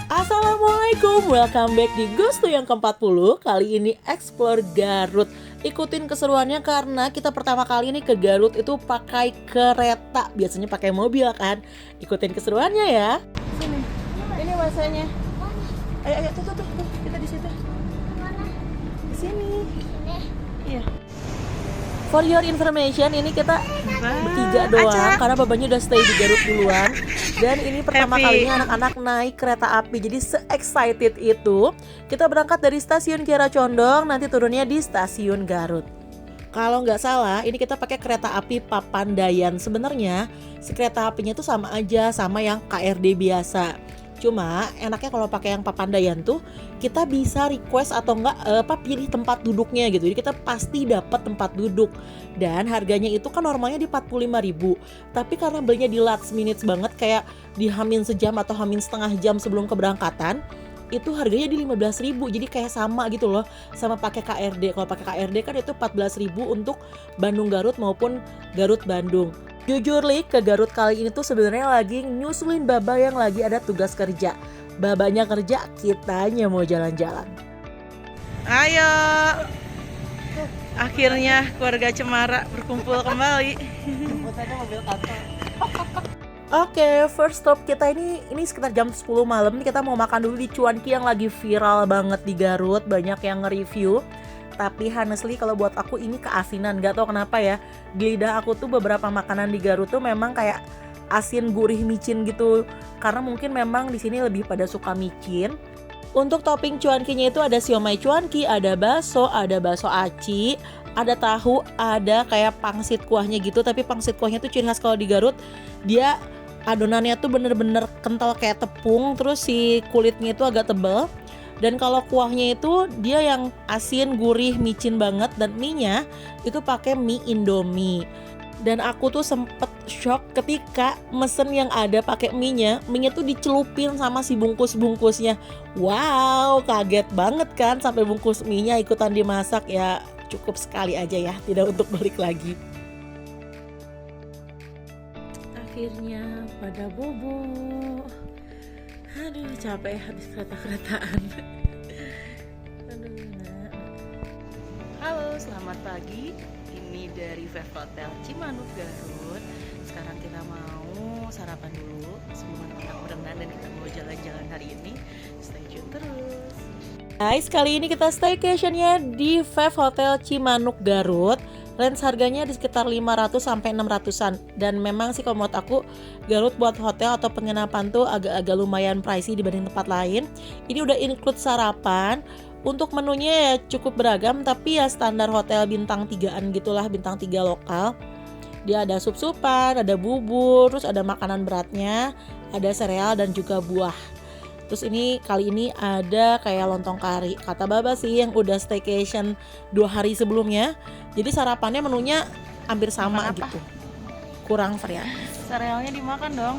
Assalamualaikum, welcome back di Gusto yang ke-40. Kali ini Explore Garut. Ikutin keseruannya karena kita pertama kali ini ke Garut itu pakai kereta. Biasanya pakai mobil kan. Ikutin keseruannya ya. Sini, ini masanya. Ayo, tuh, kita di situ. Di sini. Iya. For your information, ini kita bertiga doang karena babanya udah stay di Garut duluan. Dan ini pertama kalinya anak-anak naik kereta api. Jadi se-excited itu. Kita berangkat dari stasiun Kiara Condong, nanti turunnya di stasiun Garut. Kalau nggak salah, ini kita pakai kereta api Papandayan. Sebenarnya si kereta apinya tuh sama aja sama yang KRD biasa. Cuma enaknya kalau pakai yang Papandayan tuh kita bisa request atau enggak pilih tempat duduknya gitu. Jadi kita pasti dapat tempat duduk. Dan harganya itu kan normalnya di 45.000. Tapi karena belinya di last minute banget kayak di hamin sejam atau hamin setengah jam sebelum keberangkatan, itu harganya di 15.000. Jadi kayak sama gitu loh sama pakai KRD. Kalau pakai KRD kan itu 14.000 untuk Bandung Garut maupun Garut Bandung. Jujur Li, ke Garut kali ini tuh sebenarnya lagi nyusulin Baba yang lagi ada tugas kerja. Babanya kerja, kitanya mau jalan-jalan. Ayo, akhirnya keluarga Cemara berkumpul kembali. Oke, first stop kita ini sekitar jam 10 malam. Nih kita mau makan dulu di Cuanki yang lagi viral banget di Garut. Banyak yang nge-review. Tapi honestly kalau buat aku ini keasinan, gak tau kenapa ya. Di lidah aku tuh beberapa makanan di Garut tuh memang kayak asin gurih micin gitu. Karena mungkin memang di sini lebih pada suka micin. Untuk topping cuankinya itu ada siomay cuanki, ada bakso aci, ada tahu, ada kayak pangsit kuahnya gitu. Tapi pangsit kuahnya tuh ciri khas kalau di Garut, dia adonannya tuh bener-bener kental kayak tepung. Terus si kulitnya itu agak tebal. Dan kalau kuahnya itu dia yang asin, gurih, micin banget. Dan mie-nya itu pakai mie Indomie. Dan aku tuh sempet shock ketika mesen yang ada pakai mie-nya tuh dicelupin sama si bungkus-bungkusnya. Wow, kaget banget kan sampai bungkus mie-nya ikutan dimasak. Ya cukup sekali aja ya, tidak untuk balik lagi. Akhirnya pada bobo. Aduh capek habis kereta-keretaan. Halo, selamat pagi. Ini dari Vev Hotel Cimanuk Garut. Sekarang kita mau sarapan dulu sebelum anak-anak berenang dan kita mau jalan-jalan hari ini. Stay tune terus. Guys, kali ini kita staycationnya di Vev Hotel Cimanuk Garut. Range harganya di sekitar 500 sampai 600-an. Dan memang sih kalau menurut aku Garut buat hotel atau penginapan tuh agak-agak lumayan pricey dibanding tempat lain. Ini udah include sarapan. Untuk menunya ya cukup beragam tapi ya standar hotel bintang 3-an gitulah, bintang 3 lokal. Dia ada sup-supan, ada bubur, terus ada makanan beratnya, ada sereal dan juga buah. Terus ini kali ini ada kayak lontong kari. Kata Baba sih yang udah staycation 2 hari sebelumnya. Jadi sarapannya menunya hampir sama gitu. Kurang variatif. Serealnya dimakan dong.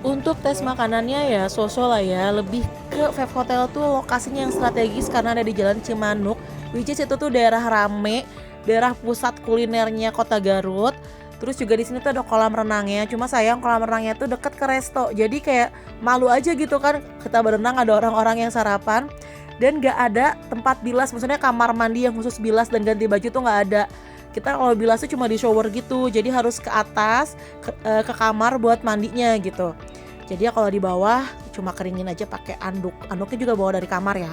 Untuk tes makanannya ya so-so lah ya. Lebih ke Vev Hotel tuh lokasinya yang strategis karena ada di Jalan Cimanuk, which is itu tuh daerah rame, daerah pusat kulinernya Kota Garut. Terus juga di sini tuh ada kolam renangnya. Cuma sayang kolam renangnya tuh deket ke resto. Jadi kayak malu aja gitu kan kita berenang ada orang-orang yang sarapan dan gak ada tempat bilas, maksudnya kamar mandi yang khusus bilas dan ganti baju tuh gak ada. Kita kalau bilas tuh cuma di shower gitu. Jadi harus ke atas ke kamar buat mandinya gitu. Jadi ya kalau di bawah cuma keringin aja pakai anduk. Anduknya juga bawa dari kamar ya.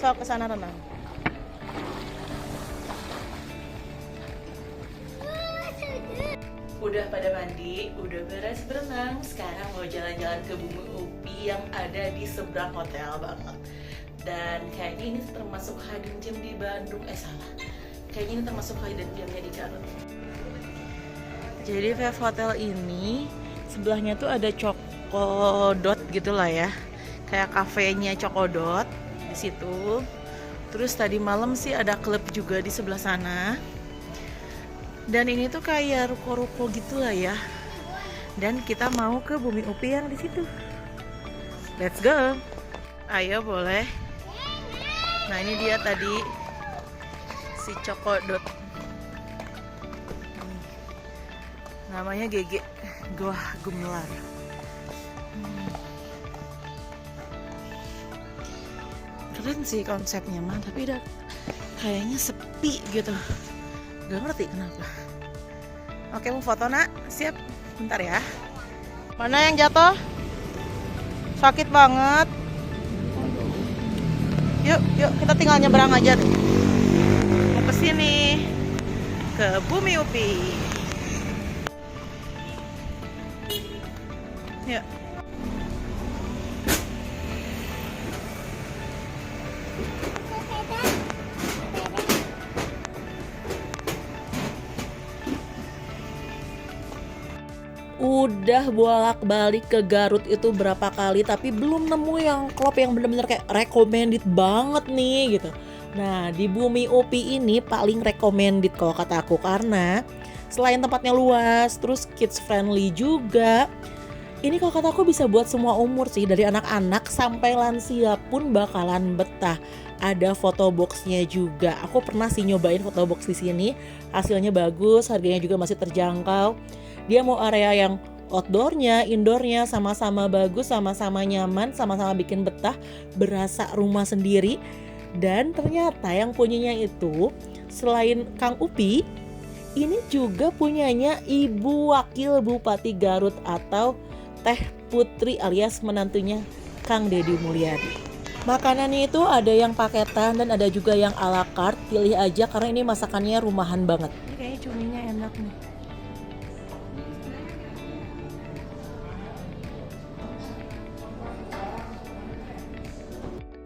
Sok ke sana renang. Udah pada mandi, udah beres berenang. Sekarang mau jalan-jalan ke Bumi Upi yang ada di seberang hotel banget. Dan kayaknya ini termasuk hidden gem di Bandung. Salah. Kayaknya ini termasuk hidden gemnya di Garut. Jadi Vive Hotel ini sebelahnya tuh ada Cokodot gitulah ya. Kayak kafenya Cokodot di situ. Terus tadi malam sih ada klub juga di sebelah sana. Dan ini tuh kayak ruko-ruko gitulah ya. Dan kita mau ke Bumi Upi yang di situ. Let's go. Ayo boleh. Nah ini dia tadi si Cokodot. Namanya GG Goa Gumelar. Keren sih konsepnya mah, tapi udah kayaknya sepi gitu. Gak ngerti kenapa. Oke, mau foto nak? Siap. Bentar ya. Mana yang jatuh? Sakit banget. Yuk, kita tinggal nyebrang aja deh. Mau ke sini. Ke Bumi Upi. Yuk. Udah bolak-balik ke Garut itu berapa kali tapi belum nemu yang klub yang bener-bener kayak recommended banget nih gitu. Nah di Bumi Upi ini paling recommended kalau kata aku, karena selain tempatnya luas, terus kids friendly juga. Ini kalau kata aku bisa buat semua umur sih, dari anak-anak sampai lansia pun bakalan betah. Ada photo boxnya juga. Aku pernah sih nyobain photo box di sini, hasilnya bagus, harganya juga masih terjangkau. Dia mau area yang outdoornya, indoornya sama-sama bagus, sama-sama nyaman, sama-sama bikin betah, berasa rumah sendiri. Dan ternyata yang punyanya itu selain Kang Upi, ini juga punyanya Ibu Wakil Bupati Garut atau Teh Putri alias menantunya Kang Deddy Mulyadi. Makanannya itu ada yang paketan dan ada juga yang ala carte, pilih aja karena ini masakannya rumahan banget. Ini kayaknya cuminya enak nih.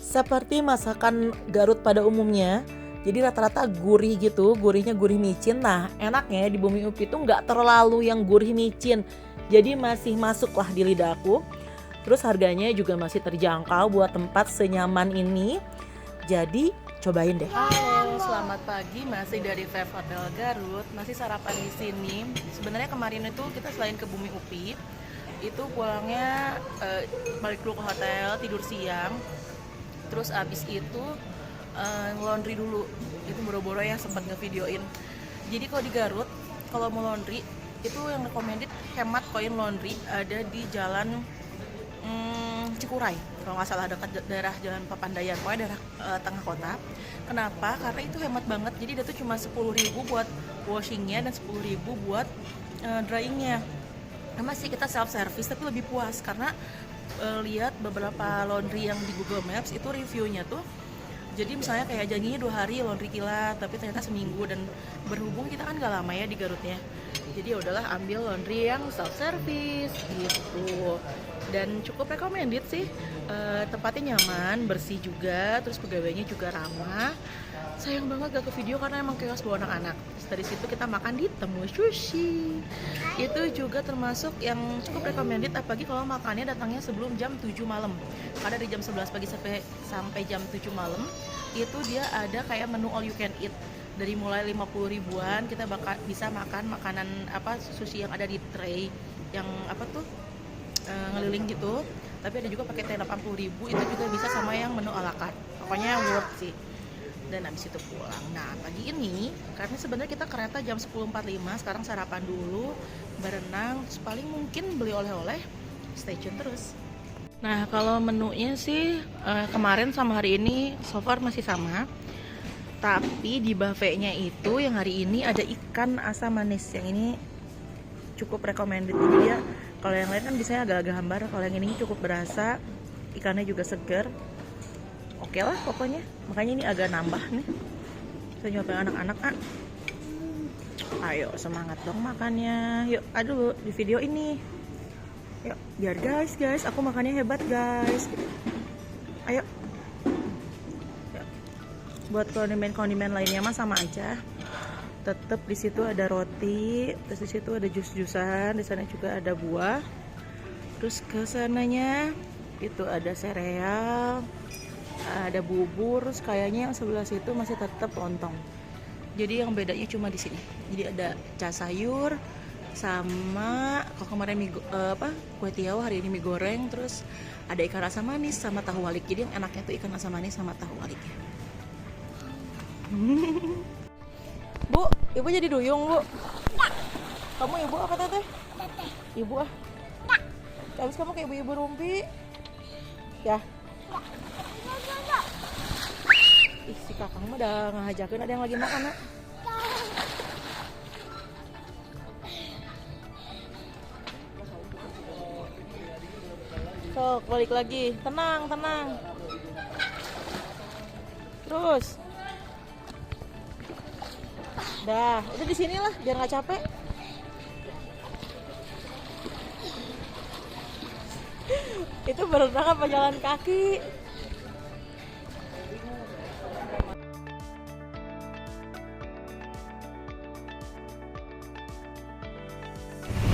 Seperti masakan Garut pada umumnya, jadi rata-rata gurih gitu, gurihnya gurih micin. Nah enaknya di Bumi Upi itu nggak terlalu yang gurih micin, jadi masih masuk lah di lidahku. Terus harganya juga masih terjangkau buat tempat senyaman ini, jadi cobain deh. Halo, selamat pagi, masih dari Vive Hotel Garut, masih sarapan di sini. Sebenarnya kemarin itu kita selain ke Bumi Upi, itu pulangnya balik dulu ke hotel, tidur siang. Terus abis itu laundry dulu, itu boro-boro ya sempat ngevideoin. Jadi kalau di Garut, kalau mau laundry itu yang recommended hemat koin laundry ada di jalan Cikuray, kalau nggak salah dekat daerah Jalan Papandayan, pokoknya daerah tengah kota. Kenapa? Karena itu hemat banget. Jadi dia tuh cuma 10.000 buat washingnya dan 10.000 buat dryingnya. Nah, masih kita self service tapi lebih puas karena lihat beberapa laundry yang di Google Maps itu reviewnya tuh, jadi misalnya kayak janjinya 2 hari laundry kilat tapi ternyata seminggu, dan berhubung kita kan gak lama ya di Garutnya, jadi udahlah ambil laundry yang self service gitu. Dan cukup recommended sih, tempatnya nyaman, bersih juga, terus pegawainya juga ramah. Sayang banget gak ke video karena emang chaos bawa anak-anak. Terus dari situ kita makan di Temu Sushi. Itu juga termasuk yang cukup recommended, apalagi kalau makannya datangnya sebelum jam 7 malam. Karena dari jam 11 pagi sampai jam 7 malam itu dia ada kayak menu all you can eat. Dari mulai 50 ribuan kita bisa makan makanan sushi yang ada di tray yang ngeliling gitu. Tapi ada juga pakai tray 80 ribu, itu juga bisa sama yang menu ala carte. Pokoknya worth sih. Dan habis itu pulang. Nah pagi ini karena sebenarnya kita kereta jam 10.45, sekarang sarapan dulu, berenang, terus paling mungkin beli oleh-oleh. Stay tune terus. Nah kalau menunya sih kemarin sama hari ini so far masih sama, tapi di buffetnya itu yang hari ini ada ikan asam manis. Yang ini cukup recommended. Jadi ya kalau yang lain kan biasanya agak-agak hambar, kalau yang ini cukup berasa, ikannya juga segar. Oke lah pokoknya, makanya ini agak nambah nih. Saya nyobain anak-anak Ayo semangat dong makannya. Yuk, aduh di video ini. Yuk, biar guys, aku makannya hebat guys. Ayo. Yuk. Buat kondimen lainnya mah sama aja. Tetap di situ ada roti, terus di situ ada jus-jusan, di sana juga ada buah. Terus ke sananya itu ada sereal, ada bubur, terus kayaknya yang sebelah situ masih tetap lontong. Jadi yang bedanya cuma di sini. Jadi ada cas sayur sama kalau kemarin kue tiaw, hari ini mie goreng, terus ada ikan asam manis sama tahu walik. Jadi yang enaknya tuh ikan asam manis sama tahu waliknya. Bu, ibu jadi duyung, Bu. Kamu ibu apa teteh? Ibu ah. Habis kamu kayak ibu-ibu rumpi. Ya. Ih, si kakang mah udah ngajakin ada yang lagi makan, Nak. Sok, balik lagi. Tenang. Terus. Dah, udah di sini lah biar nggak capek. Itu berenang apa jalan kaki?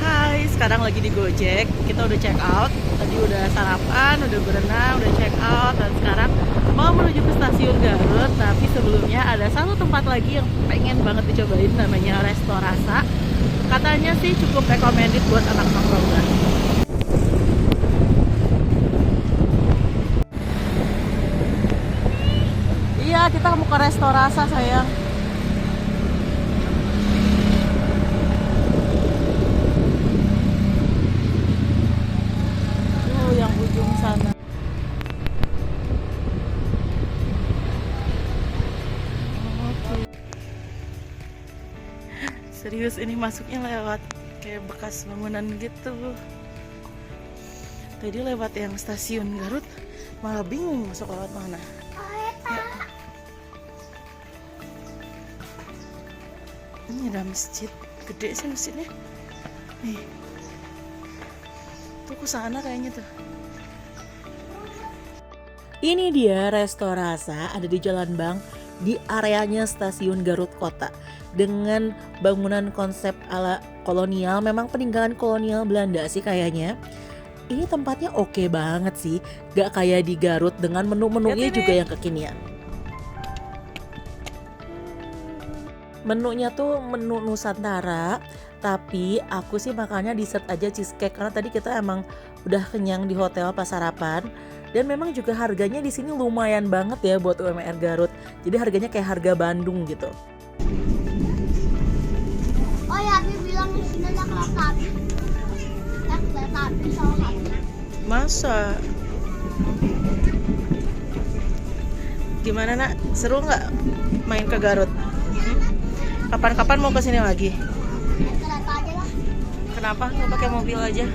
Hai, sekarang lagi di Gojek. Kita udah check out. Tadi udah sarapan, udah berenang, udah check out, dan sekarang mau menuju ke stasiun Garut. Tapi sebelumnya ada satu tempat lagi yang pengen banget dicobain, namanya Resto Rasa. Katanya sih cukup recommended buat anak nongkrongan. Iya, kita mau ke Resto Rasa, sayang. Yang ujung sana. Serius, ini masuknya lewat kayak bekas bangunan gitu. Tadi lewat yang stasiun Garut, malah bingung masuk lewat mana. Ya. Ini ada masjid, gede sih masjidnya. Nih, tuh ke sana kayaknya tuh. Ini dia Resto Rasa, ada di Jalan Bang, di areanya stasiun Garut Kota. Dengan bangunan konsep ala kolonial, memang peninggalan kolonial Belanda sih kayaknya. Ini tempatnya oke banget sih, gak kayak di Garut dengan menu-menunya juga yang kekinian. Menunya tuh menu Nusantara, tapi aku sih makannya dessert aja, cheesecake, karena tadi kita emang udah kenyang di hotel pas sarapan. Dan memang juga harganya di sini lumayan banget ya buat UMR Garut. Jadi harganya kayak harga Bandung gitu. Oh ya, Abi bilang di sini ada kereta api. Ya, kereta api sama api. Masa? Gimana, Nak? Seru nggak main ke Garut? Kapan-kapan mau kesini lagi? Naik kereta aja lah. Kenapa nggak pakai mobil aja?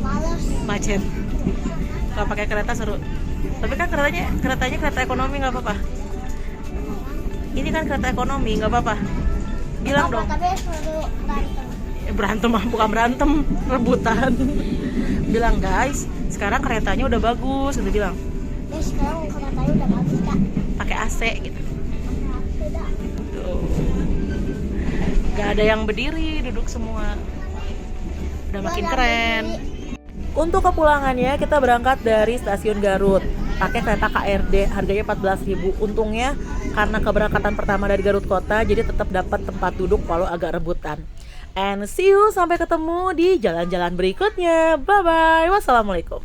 Males. Macet. Kalau pakai kereta seru. Tapi kan keretanya kereta ekonomi, nggak apa-apa. Ini kan kereta ekonomi, nggak apa-apa. Bilang dong. Tapi suruh berantem. Berantem mah bukan berantem, rebutan. Bilang, guys, sekarang keretanya udah bagus, udah bilang. Ya sekarang keretanya udah bagus, Kak. Pakai AC gitu. Udah. Tuh. Gak ada yang berdiri, duduk semua. Udah makin keren. Untuk kepulangannya kita berangkat dari stasiun Garut, pakai kereta KRD, harganya 14.000. Untungnya karena keberangkatan pertama dari Garut Kota, jadi tetap dapat tempat duduk walau agak rebutan. And see you, sampai ketemu di jalan-jalan berikutnya. Bye bye. Wassalamualaikum.